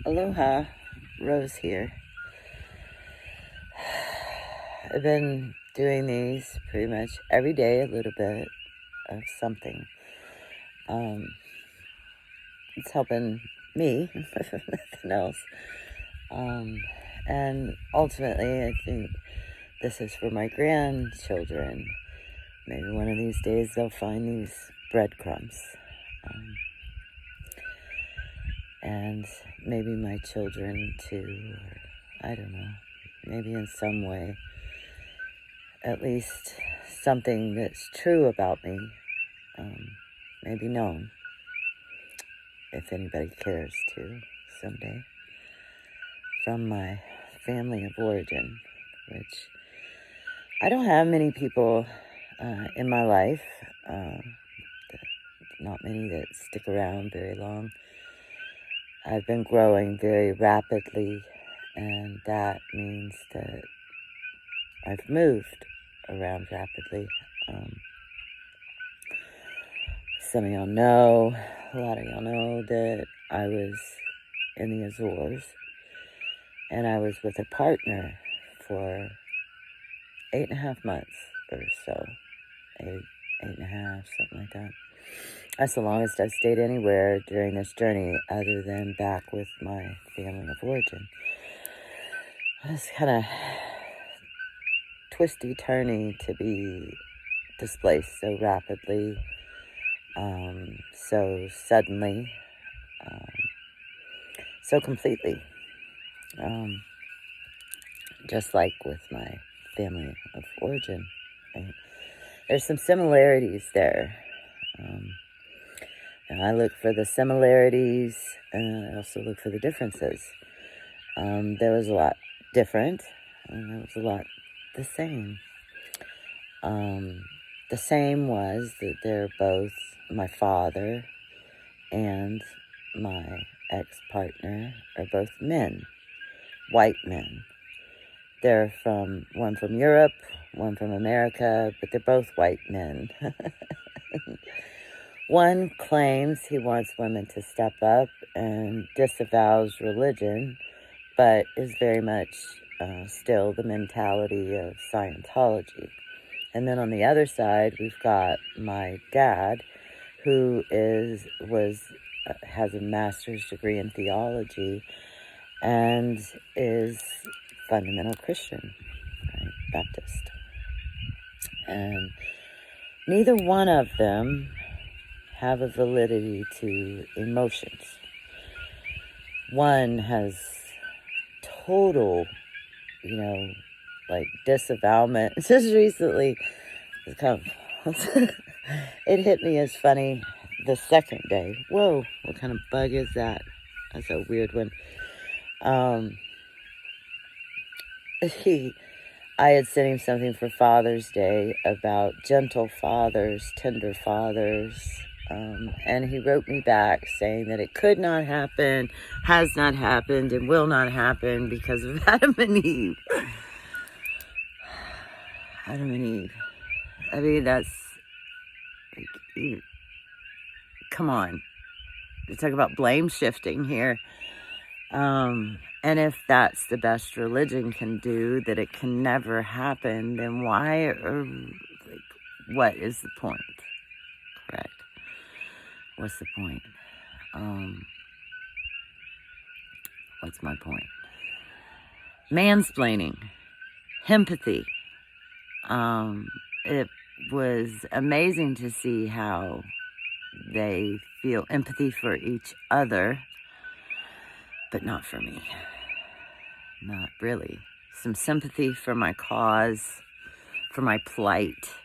Aloha, Rose here. I've been doing these pretty much every day, a little bit of something. It's helping me, if nothing else. And ultimately, I think this is for my grandchildren. Maybe one of these days they'll find these breadcrumbs. And maybe my children too, or I don't know, maybe in some way, at least something that's true about me, maybe known, if anybody cares to someday, from my family of origin, which I don't have many people in my life, not many that stick around very long. I've been growing very rapidly, and that means that I've moved around rapidly. Some of y'all know, a lot of y'all know that I was in the Azores, and I was with a partner for 8.5 months or so. 8.5, something like that. That's the longest I've stayed anywhere during this journey other than back with my family of origin. It's kind of twisty-turny to be displaced so rapidly, so suddenly, so completely. Just like with my family of origin, right? There's some similarities there. And I look for the similarities, and I also look for the differences. There was a lot different, and there was a lot the same. The same was that they're both my father and my ex-partner are both men, white men. They're one from Europe, one from America, but they're both white men. One claims he wants women to step up and disavows religion, but is very much still the mentality of Scientology. And then on the other side, we've got my dad, who has a master's degree in theology and is fundamental Christian, right? Baptist. And neither one of them have a validity to emotions. One has total, disavowalment. Just recently, it hit me as funny the second day. Whoa, what kind of bug is that? That's a weird one. I had sent him something for Father's Day about gentle fathers, tender fathers, and he wrote me back saying that it could not happen, has not happened, and will not happen because of Adam and Eve. Adam and Eve. I mean, that's come on. We're talking about blame shifting here. And if that's the best religion can do, that it can never happen, then why, what is the point? Correct. What's the point? What's my point? Mansplaining. Empathy. It was amazing to see how they feel empathy for each other, but not for me. Not really. Some sympathy for my cause, for my plight.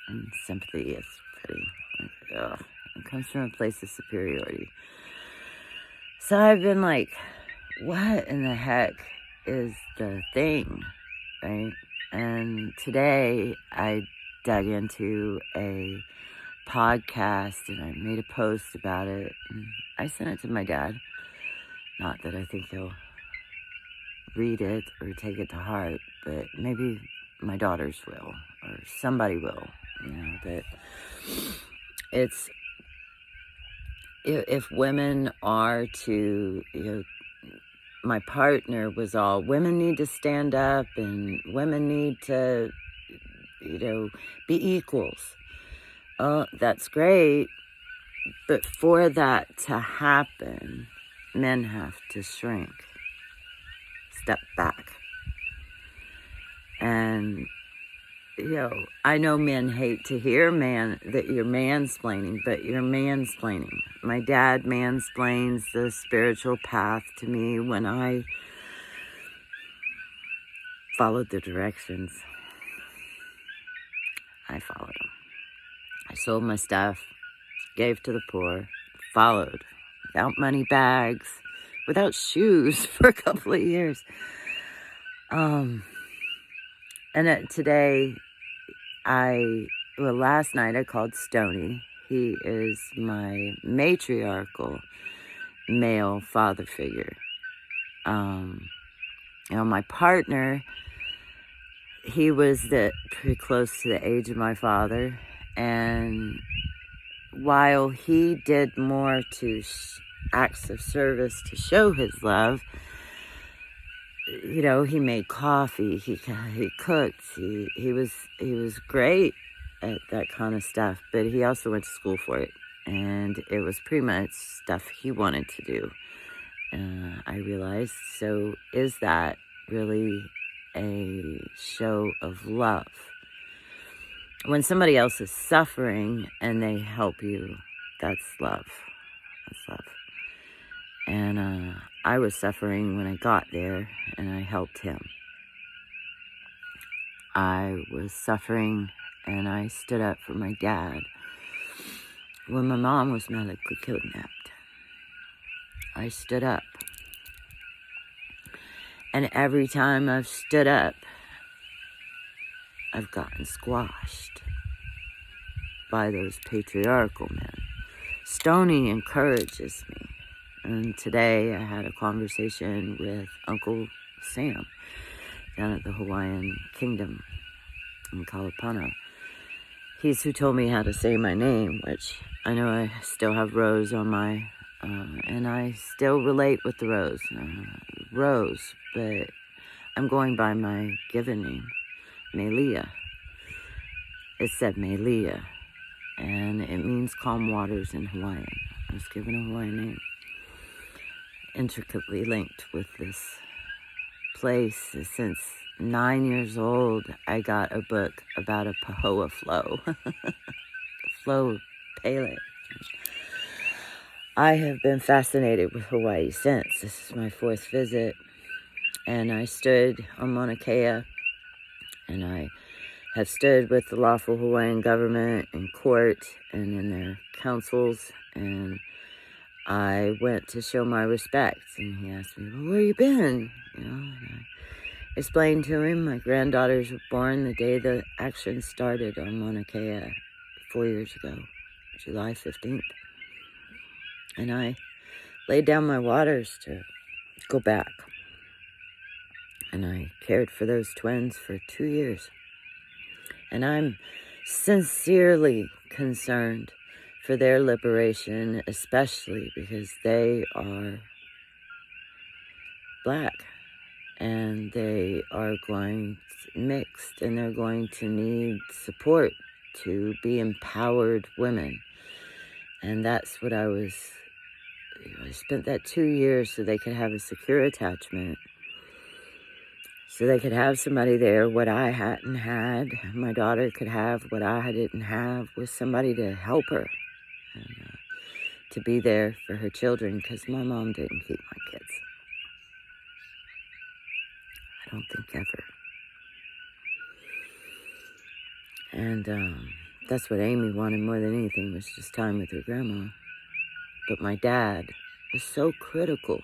And sympathy is pretty, it comes from a place of superiority. So I've been like, what in the heck is the thing, right? And today I dug into a podcast and I made a post about it. And I sent it to my dad. Not that I think he'll read it or take it to heart, but maybe my daughters will, or somebody will, that it's, if women are to, my partner was all, women need to stand up and women need to, be equals. Oh, that's great. But for that to happen, men have to shrink, step back. And, I know men hate to hear that you're mansplaining, but you're mansplaining. My dad mansplains the spiritual path to me when I followed the directions. I followed them. I sold my stuff, gave to the poor, followed, without money bags, without shoes for a couple of years. And today, last night I called Stoney. He is my matriarchal male father figure. My partner, he was pretty close to the age of my father, and while he did more to acts of service to show his love, he made coffee, he cooked, he was great at that kind of stuff, but he also went to school for it, and it was pretty much stuff he wanted to do. I realized, so is that really a show of love? When somebody else is suffering and they help you, that's love. That's love. And I was suffering when I got there, and I helped him. I was suffering, and I stood up for my dad when my mom was medically kidnapped. I stood up. And every time I've stood up, I've gotten squashed by those patriarchal men. Stoney encourages me. And today I had a conversation with Uncle Sam down at the Hawaiian Kingdom in Kalapana. He's who told me how to say my name, which I know I still have Rose on my, and I still relate with the Rose. Rose, but I'm going by my given name, Melia. It said Melia, and it means calm waters in Hawaiian. I was given a Hawaiian name, intricately linked with this place. Since 9 years old, I got a book about a Pahoa flow, flow of Pele. I have been fascinated with Hawaii since. This is my 4th visit, and I stood on Mauna Kea, and I have stood with the lawful Hawaiian government in court and in their councils, and I went to show my respect, and he asked me, well, where you been? And I explained to him my granddaughters were born the day the action started on Mauna Kea 4 years ago, July 15th. And I laid down my waters to go back. And I cared for those twins for 2 years. And I'm sincerely concerned for their liberation, especially because they are Black. And they are going mixed, and they're going to need support to be empowered women. And that's what I spent that 2 years so they could have a secure attachment, so they could have somebody there, what I hadn't had. My daughter could have what I didn't have, with somebody to help her and to be there for her children, because my mom didn't keep my kids. I don't think ever. And that's what Amy wanted more than anything, was just time with her grandma. But my dad was so critical.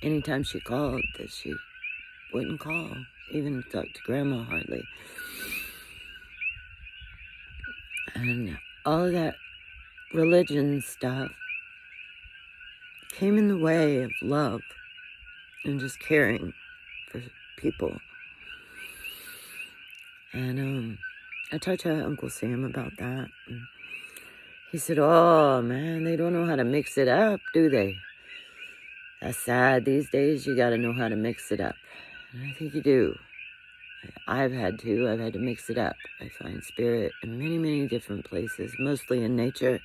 Anytime she called, that she wouldn't call, even talk to grandma hardly. And all of that religion stuff came in the way of love and just caring for people. And I talked to Uncle Sam about that. And he said, oh, man, they don't know how to mix it up, do they? That's sad. These days, you got to know how to mix it up. And I think you do. I've had to mix it up. I find spirit in many, many different places, mostly in nature.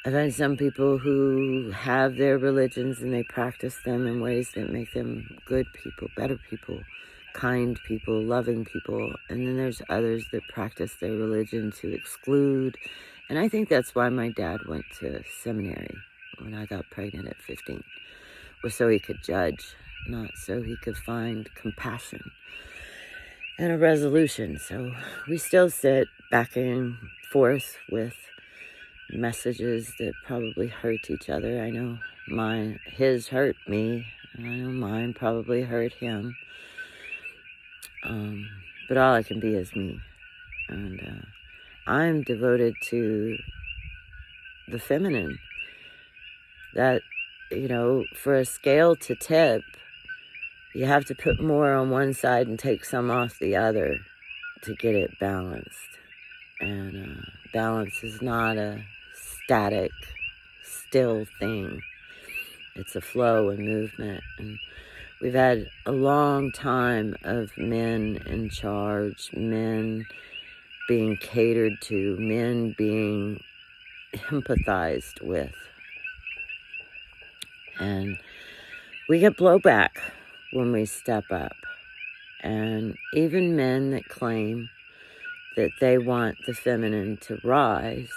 I find some people who have their religions and they practice them in ways that make them good people, better people, kind people, loving people. And then there's others that practice their religion to exclude. And I think that's why my dad went to seminary when I got pregnant at 15, was so he could judge, not so he could find compassion and a resolution. So we still sit back and forth with messages that probably hurt each other. I know his hurt me, and I know mine probably hurt him. But all I can be is me. And I'm devoted to the feminine. That, for a scale to tip, you have to put more on one side and take some off the other to get it balanced. And balance is not a static, still thing. It's a flow and movement. And we've had a long time of men in charge, men being catered to, men being empathized with. And we get blowback when we step up. And even men that claim that they want the feminine to rise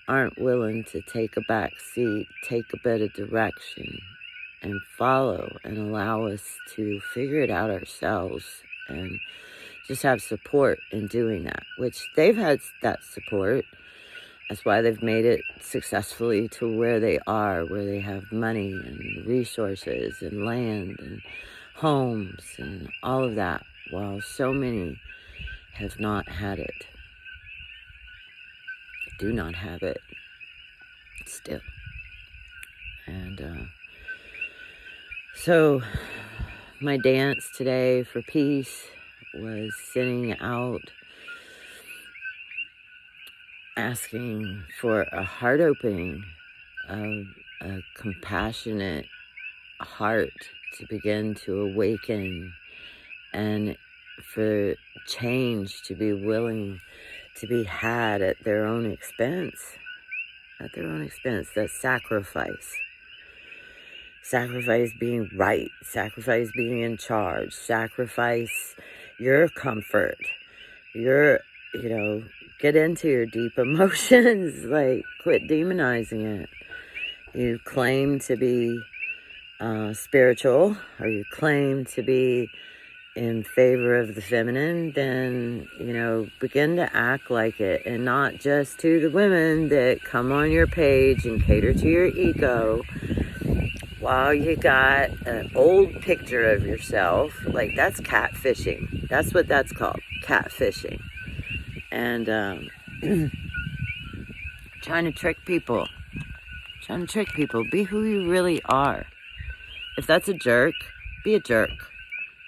aren't willing to take a back seat, take a bit of direction, and follow and allow us to figure it out ourselves and just have support in doing that, which they've had that support. That's why they've made it successfully to where they are, where they have money and resources and land and homes and all of that, while so many have not had it, do not have it still. And so my dance today for peace was sitting out, asking for a heart opening of a compassionate heart to begin to awaken, and for change to be willing to be had at their own expense. That sacrifice being right, sacrifice being in charge, sacrifice your comfort, get into your deep emotions, like quit demonizing it. You claim to be spiritual, or you claim to be in favor of the feminine, then, begin to act like it, and not just to the women that come on your page and cater to your ego while you got an old picture of yourself. Like, that's catfishing. That's what that's called, catfishing. And trying to trick people. Be who you really are. If that's a jerk, be a jerk.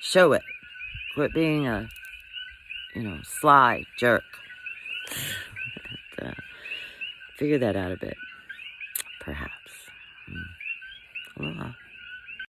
Show it. Quit being a, sly jerk. Figure that out a bit, perhaps. Aloha.